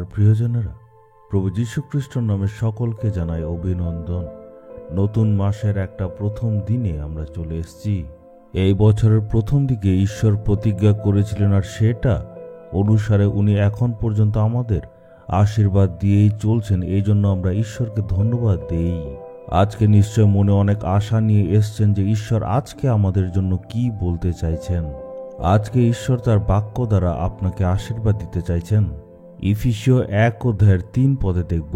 আমার প্রিয়জনেরা, প্রভু যীশু খ্রিস্টের নামে সকলকে জানাই অভিনন্দন। নতুন মাসের একটা প্রথম দিনে আমরা চলে এসেছি। এই বছরের প্রথম দিকে ঈশ্বর প্রতিজ্ঞা করেছিলেন, আর সেটা অনুসারে উনি এখন পর্যন্ত আমাদের আশীর্বাদ দিয়েই চলছেন। এই জন্য আমরা ঈশ্বরকে ধন্যবাদ দেই। আজকে নিশ্চয় মনে অনেক আশা নিয়ে এসছেন যে ঈশ্বর আজকে আমাদের জন্য কি বলতে চাইছেন। আজকে ঈশ্বর তার বাক্য দ্বারা আপনাকে আশীর্বাদ দিতে চাইছেন। ইফিসীয় 1:3 পদে দেখব,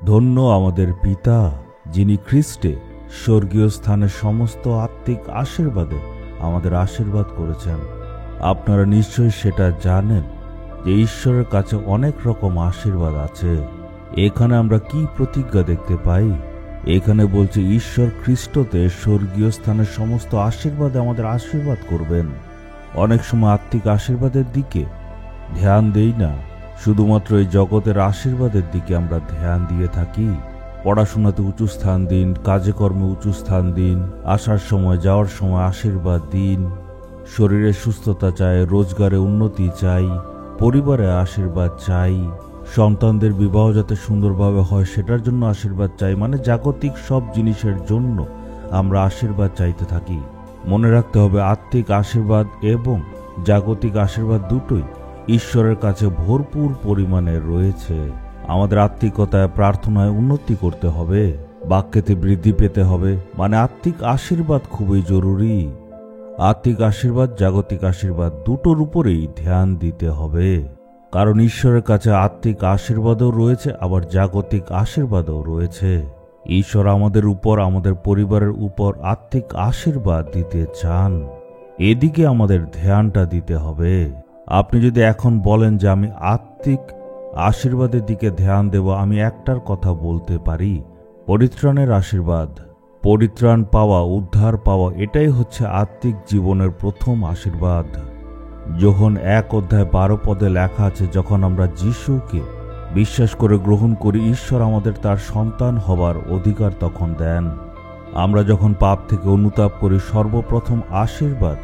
ধন্য আমাদের পিতা যিনি খ্রিস্টে স্বর্গীয় স্থানের সমস্ত আত্মিক আশীর্বাদে আমাদের আশীর্বাদ করেছেন। আপনারা নিশ্চয়ই সেটা জানেন যে ঈশ্বরের কাছে অনেক রকম আশীর্বাদ আছে। এখানে আমরা কি প্রতিজ্ঞা দেখতে পাই? এখানে বলছে ঈশ্বর খ্রিস্টতে স্বর্গীয় স্থানের সমস্ত আশীর্বাদে আমাদের আশীর্বাদ করবেন। অনেক সময় আত্মিক আশীর্বাদের দিকে ধ্যান দেই না, শুধুমাত্র এই জগতের আশীর্বাদের দিকে আমরা ধ্যান দিয়ে থাকি। পড়াশোনাতে উঁচু স্থান দিন, কাজে কর্মে উঁচু স্থান দিন, আসার সময় যাওয়ার সময় আশীর্বাদ দিন। শরীরে সুস্থতা চাই, রোজগারে উন্নতি চাই, পরিবারে আশীর্বাদ চাই, সন্তানদের বিবাহ যাতে সুন্দরভাবে হয় সেটার জন্য আশীর্বাদ চাই। মানে জাগতিক সব জিনিসের জন্য আমরা আশীর্বাদ চাইতে থাকি। মনে রাখতে হবে, আত্মিক আশীর্বাদ এবং জাগতিক আশীর্বাদ দুটোই ঈশ্বরের কাছে ভরপুর পরিমাণে রয়েছে। আমাদের আত্মিকতায়, প্রার্থনায় উন্নতি করতে হবে, বাক্যেতে বৃদ্ধি পেতে হবে। মানে আত্মিক আশীর্বাদ খুবই জরুরি। আত্মিক আশীর্বাদ, জাগতিক আশীর্বাদ দুটোর উপরেই ধ্যান দিতে হবে, কারণ ঈশ্বরের কাছে আত্মিক আশীর্বাদও রয়েছে, আবার জাগতিক আশীর্বাদও রয়েছে। ঈশ্বর আমাদের উপর, আমাদের পরিবারের উপর আত্মিক আশীর্বাদ দিতে চান। এদিকে আমাদের ধ্যানটা দিতে হবে। আপনি যদি এখন বলেন যে আমি আত্মিক আশীর্বাদের দিকে ধ্যান দেব, আমি একটার কথা বলতে পারি, পরিত্রাণের আশীর্বাদ। পরিত্রাণ পাওয়া, উদ্ধার পাওয়া, এটাই হচ্ছে আত্মিক জীবনের প্রথম আশীর্বাদ। যোহন 1:12 পদে লেখা আছে, যখন আমরা যিশুকে বিশ্বাস করে গ্রহণ করি, ঈশ্বর আমাদের তার সন্তান হবার অধিকার তখন দেন। আমরা যখন পাপ থেকে অনুতাপ করি, সর্বপ্রথম আশীর্বাদ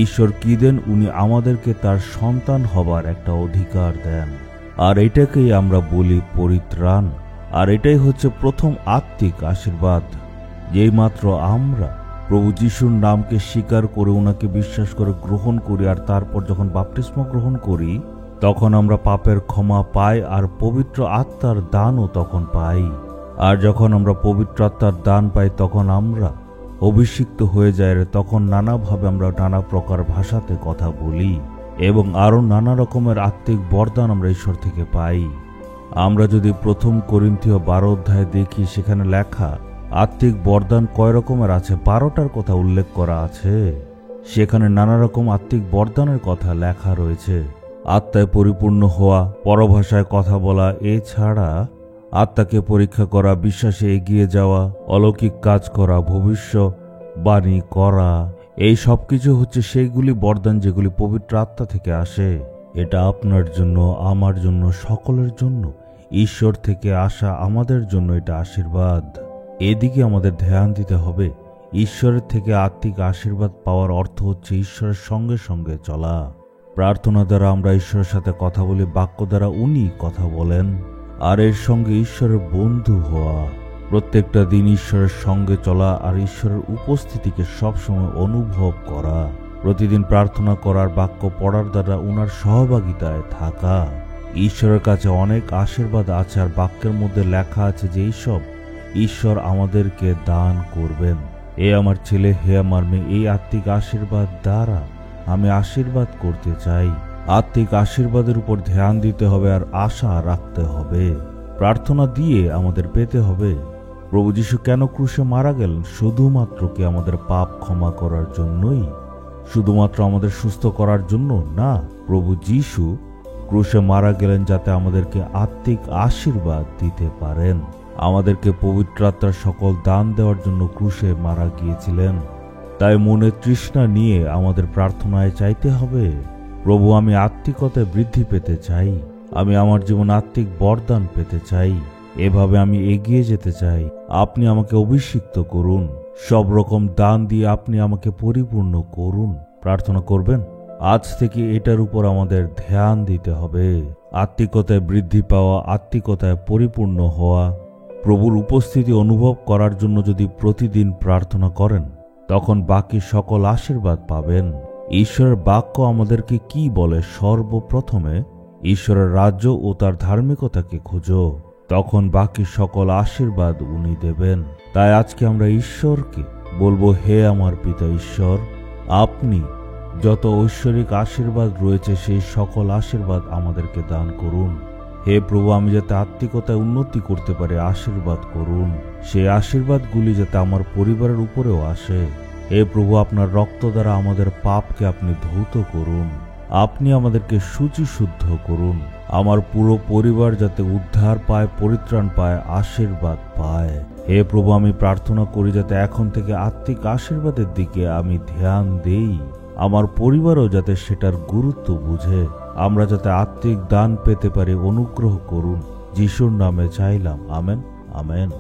ঈশ্বর কি দেন? উনি আমাদেরকে তার সন্তান হবার একটা অধিকার দেন, আর এটাকেই আমরা বলি পরিত্রাণ। আর এটাই হচ্ছে প্রথম আত্মিক আশীর্বাদ। যেই মাত্র আমরা প্রভু যিশুর নামকে স্বীকার করে, ওনাকে বিশ্বাস করে গ্রহণ করি, আর তারপর যখন বাপ্তিস্ম গ্রহণ করি, তখন আমরা পাপের ক্ষমা পাই, আর পবিত্র আত্মার দানও তখন পাই। আর যখন আমরা পবিত্র আত্মার দান পাই, তখন আমরা অভিষিক্ত হয়ে যায়। তখন নানাভাবে আমরা নানা প্রকার ভাষাতে কথা বলি, এবং আরও নানা রকমের আত্মিক বরদান আমরা ঈশ্বর থেকে পাই। আমরা যদি প্রথম করিন্থীয় 12 দেখি, সেখানে লেখা আত্মিক বরদান কয় রকমের আছে, 12টার কথা উল্লেখ করা আছে। সেখানে নানা রকম আত্মিক বরদানের কথা লেখা রয়েছে। আত্মায় পরিপূর্ণ হওয়া, পরভাষায় কথা বলা, এছাড়া আত্মাকে পরীক্ষা করা, বিশ্বাসে এগিয়ে যাওয়া, অলৌকিক কাজ করা, ভবিষ্যৎবাণী করা, এই সব কিছু হচ্ছে সেইগুলি বরদান যেগুলি পবিত্র আত্মা থেকে আসে। এটা আপনার জন্য, আমার জন্য, সকলের জন্য ঈশ্বর থেকে আসা আমাদের জন্য এটা আশীর্বাদ। এদিকে আমাদের ধ্যান দিতে হবে। ঈশ্বরের থেকে আত্মিক আশীর্বাদ পাওয়ার অর্থ হচ্ছে ঈশ্বরের সঙ্গে সঙ্গে চলা। প্রার্থনা দ্বারা আমরা ঈশ্বরের সাথে কথা বলি, বাক্য দ্বারা উনি কথা বলেন, আর এর সঙ্গে ঈশ্বরের বন্ধু হওয়া। প্রত্যেকটা দিন ঈশ্বরের সঙ্গে চলা আর ঈশ্বরের উপস্থিতিকে সবসময় অনুভব করা। প্রতিদিন প্রার্থনা করার, বাক্য পড়ার দ্বারা উনার সহভাগিতায় থাকা। ঈশ্বরের কাছে অনেক আশীর্বাদ আছে, আর বাক্যের মধ্যে লেখা আছে যে এইসব ঈশ্বর আমাদেরকে দান করবেন। এ আমার ছেলে, হে আমার মেয়ে, এই আত্মিক আশীর্বাদ দ্বারা আমি আশীর্বাদ করতে চাই। আত্মিক আশীর্বাদের উপর ধ্যান দিতে হবে, আর আশা রাখতে হবে। প্রার্থনা দিয়ে আমাদের পেতে হবে। প্রভু যীশু কেন ক্রুশে মারা গেলেন? শুধুমাত্র কি আমাদের পাপ ক্ষমা করার জন্যই? শুধুমাত্র আমাদের সুস্থ করার জন্য না। প্রভু যীশু ক্রুশে মারা গেলেন যাতে আমাদেরকে আত্মিক আশীর্বাদ দিতে পারেন। আমাদেরকে পবিত্র আত্মার সকল দান দেওয়ার জন্য ক্রুশে মারা গিয়েছিলেন। তাই মনে তৃষ্ণা নিয়ে আমাদের প্রার্থনায় চাইতে হবে, প্রভু আমি আত্মিকতায় বৃদ্ধি পেতে চাই, আমি আমার জীবন আত্মিক বরদান পেতে চাই, এভাবে আমি এগিয়ে যেতে চাই। আপনি আমাকে অভিষিক্ত করুন, সব রকম দান দিয়ে আপনি আমাকে পরিপূর্ণ করুন। প্রার্থনা করবেন। আজ থেকে এটার উপর আমাদের ধ্যান দিতে হবে। আত্মিকতায় বৃদ্ধি পাওয়া, আত্মিকতায় পরিপূর্ণ হওয়া, প্রভুর উপস্থিতি অনুভব করার জন্য যদি প্রতিদিন প্রার্থনা করেন, তখন বাকি সকল আশীর্বাদ পাবেন। ঈশ্বরের বাক্য আমাদেরকে কি বলে? সর্বপ্রথমে ঈশ্বরের রাজ্য ও তার ধার্মিকতাকে খুঁজো, তখন বাকি সকল আশীর্বাদ উনি দেবেন। তাই আজকে আমরা ঈশ্বরকে বলবো, হে আমার পিতা ঈশ্বর, আপনি যত ঐশ্বরিক আশীর্বাদ রয়েছে সেই সকল আশীর্বাদ আমাদেরকে দান করুন। হে প্রভু, আমি যাতে আত্মিকতায় উন্নতি করতে পারি আশীর্বাদ করুন। সেই আশীর্বাদগুলি যাতে আমার পরিবারের উপরেও আসে। হে প্রভু, আপনার রক্ত দ্বারা আমাদের পাপকে আপনি ধৌত করুন। আপনি আমাদেরকে শুচিশুদ্ধ করুন। আমার পুরো পরিবার যাতে উদ্ধার পায়, পরিত্রাণ পায়, আশীর্বাদ পায়। হে প্রভু, আমি প্রার্থনা করি যাতে এখন থেকে আত্মিক আশীর্বাদের দিকে আমি ধ্যান দেই। আমার পরিবারও যাতে সেটার গুরুত্ব বুঝে। আমরা যাতে আত্মিক দান পেতে পারি, অনুগ্রহ করুন। যিশুর নামে চাইলাম, আমেন, আমেন।